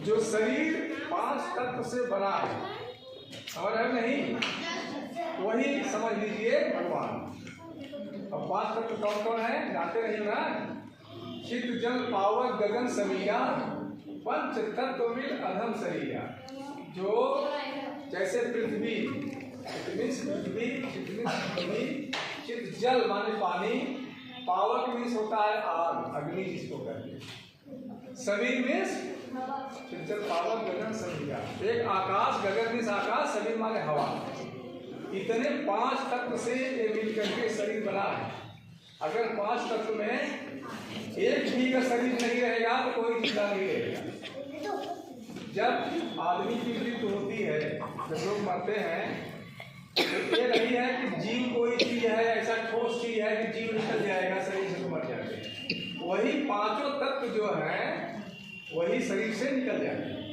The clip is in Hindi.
जो शरीर 5 तत्व से बना है और है नहीं, वही समझ लीजिए भगवान। अब 5 तत्व कौन कौन है जानते नहीं ना? चित्त जल पावक गगन समीरा, पंच तत्व मिल अधम शरीरा। जो जैसे पृथ्वी, चित्त जल माने पानी, पावक मीन्स होता है आग, अग्नि जिसको कहते हैं, शरीर मीन्स चित्त जल पावक गगन समीरा। एक आकाश, गगन मीन्स आकाश, शरीर माने हवा। इतने 5 तत्व से ये मिलकर के शरीर बना है। अगर 5 तत्व में एक भी का शरीर नहीं रहेगा तो कोई जिंदा नहीं रहेगा। जब आदमी की मृत्यु होती है, जब लोग मरते हैं, तो ये नहीं है कि जीव कोई चीज है, ऐसा ठोस चीज है कि जीव निकल जाएगा शरीर से तो मर जाते हैं। वही 5 तत्व जो है वही शरीर से निकल जाते हैं।